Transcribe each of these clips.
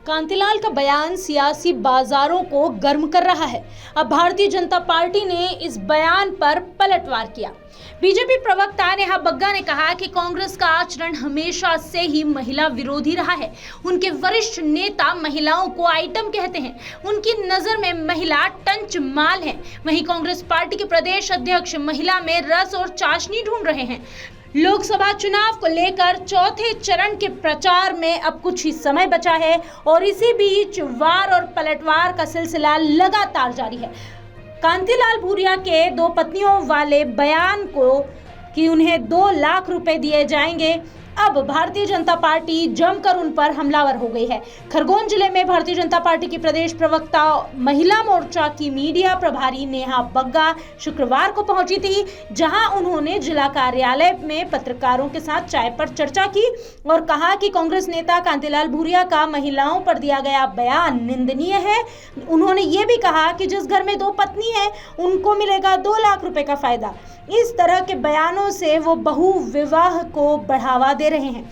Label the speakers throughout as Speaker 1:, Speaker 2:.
Speaker 1: कांतिलाल का बयान सियासी बाजारों को गर्म कर रहा है। अब भारतीय जनता पार्टी ने इस बयान पर पलटवार किया। बीजेपी प्रवक्ता नेहा बग्गा ने कहा कि कांग्रेस का आचरण हमेशा से ही महिला विरोधी रहा है। उनके वरिष्ठ नेता महिलाओं को आइटम कहते हैं। उनकी नजर में महिला टंच माल है। वहीं कांग्रेस पार्टी के प्रदेश अध्यक्ष महिला में रस और चाशनी ढूंढ रहे हैं। लोकसभा चुनाव को लेकर चौथे चरण के प्रचार में अब कुछ ही समय बचा है और इसी बीच वार और पलटवार का सिलसिला लगातार जारी है। कांतिलाल भूरिया के 2 पत्नियों वाले बयान को कि उन्हें 2 लाख रुपए दिए जाएंगे, अब भारतीय जनता पार्टी जमकर उन पर हमलावर हो गई है। खरगोन जिले में भारतीय जनता पार्टी की प्रदेश प्रवक्ता महिला मोर्चा की मीडिया प्रभारी नेहा बग्गा शुक्रवार को पहुंची थी, जहां उन्होंने जिला कार्यालय में पत्रकारों के साथ चाय पर चर्चा की और कहा कि कांग्रेस नेता कांतिलाल भूरिया का महिलाओं पर दिया गया बयान निंदनीय है। उन्होंने ये भी कहा कि जिस घर में 2 पत्नी है उनको मिलेगा 2 लाख रुपए का फायदा। इस तरह के बयानों से वो बहु विवाह को बढ़ावा दे रहे हैं।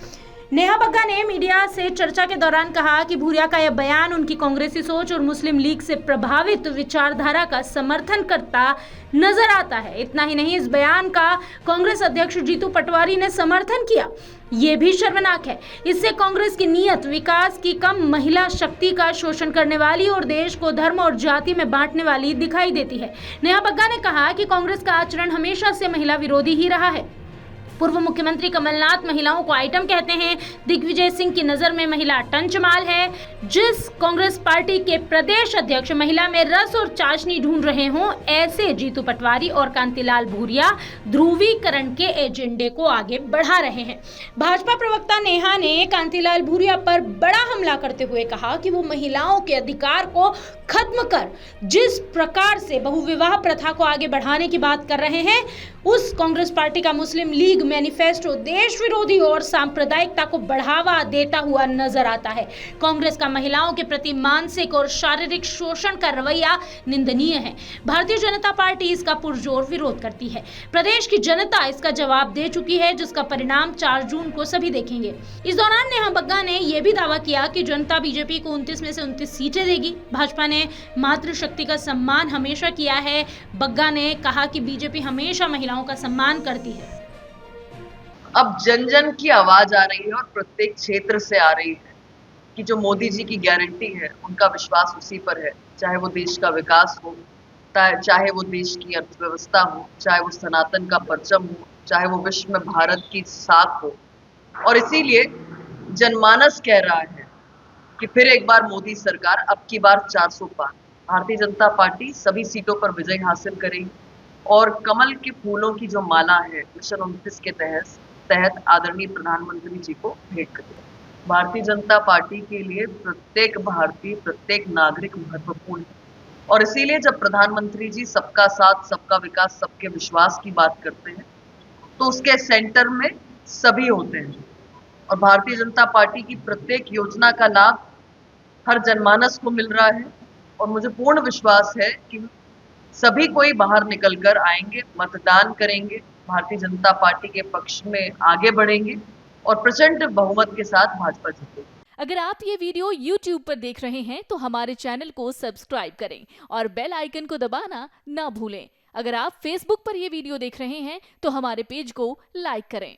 Speaker 1: नेहा बग्गा ने मीडिया से चर्चा के दौरान कहा कि भूरिया का यह बयान उनकी कांग्रेसी सोच और मुस्लिम लीग से प्रभावित विचारधारा का समर्थन करता नजर आता है। इतना ही नहीं, इस बयान का कांग्रेस अध्यक्ष जीतू पटवारी ने समर्थन किया। ये भी शर्मनाक है। इससे कांग्रेस की नीयत विकास की कम, महिला शक्ति का शोषण करने वाली और देश को धर्म और जाति में बांटने वाली दिखाई देती है। नेहा बग्गा ने कहा कि कांग्रेस का आचरण हमेशा से महिला विरोधी ही रहा है। पूर्व मुख्यमंत्री कमलनाथ महिलाओं को आइटम कहते हैं। दिग्विजय सिंह की नजर में महिला टंचमाल है। जिस कांग्रेस पार्टी के प्रदेश अध्यक्ष महिला में रस और चाशनी ढूंढ रहे हों, ऐसे जीतू पटवारी और कांतिलाल भूरिया ध्रुवीकरण के एजेंडे को आगे बढ़ा रहे हैं। भाजपा प्रवक्ता नेहा ने कांतिलाल भूरिया पर बड़ा हमला करते हुए कहा कि वो महिलाओं के अधिकार को खत्म कर जिस प्रकार से बहुविवाह प्रथा को आगे बढ़ाने की बात कर रहे हैं, उस कांग्रेस पार्टी का मुस्लिम लीग मैनिफेस्टो देश विरोधी और सांप्रदायिकता को बढ़ावा देता हुआ नजर आता है। कांग्रेस का महिलाओं के प्रति मानसिक और शारीरिक शोषण का रवैया निंदनीय है। भारतीय जनता पार्टी इसका पुरजोर विरोध करती है। प्रदेश की जनता इसका जवाब दे चुकी है, जिसका परिणाम 4 जून को सभी देखेंगे। इस दौरान नेहा बग्गा ने यह भी दावा किया कि जनता बीजेपी को 29 में से 29 सीटें देगी। भाजपा ने मातृशक्ति का सम्मान हमेशा किया है। बग्गा ने कहा कि बीजेपी हमेशा महिलाओं का सम्मान करती है।
Speaker 2: अब जन जन की आवाज आ रही है और प्रत्येक क्षेत्र से आ रही है कि जो मोदी जी की गारंटी है उनका विश्वास उसी पर है। चाहे वो देश का विकास हो, चाहे वो देश की अर्थव्यवस्था हो, चाहे वो सनातन का परचम हो, चाहे वो विश्व में भारत की साख हो। और इसीलिए जनमानस कह रहा है कि फिर एक बार मोदी सरकार, अब की बार 400 पार। भारतीय जनता पार्टी सभी सीटों पर विजय हासिल करेगी और कमल के फूलों की जो माला है मिशन 29 के तहत आदरणीय प्रधानमंत्री जी को भेंट करेगी। भारतीय जनता पार्टी के लिए प्रत्येक भारतीय, प्रत्येक नागरिक महत्वपूर्ण है और इसीलिए जब प्रधानमंत्री जी सबका साथ, सबका विकास, सबके विश्वास की बात करते हैं तो उसके सेंटर में सभी होते हैं और भारतीय जनता पार्टी की प्रत्येक योजना का लाभ हर जनमानस को मिल रहा है। और मुझे पूर्ण विश्वास है कि सभी कोई बाहर निकलकर आएंगे, मतदान करेंगे, भारतीय जनता पार्टी के पक्ष में आगे बढ़ेंगे और प्रचंड बहुमत के साथ भाजपा जीतेगी।
Speaker 3: अगर आप ये वीडियो YouTube पर देख रहे हैं तो हमारे चैनल को सब्सक्राइब करें और बेल आइकन को दबाना ना भूलें। अगर आप Facebook पर ये वीडियो देख रहे हैं तो हमारे पेज को लाइक करें।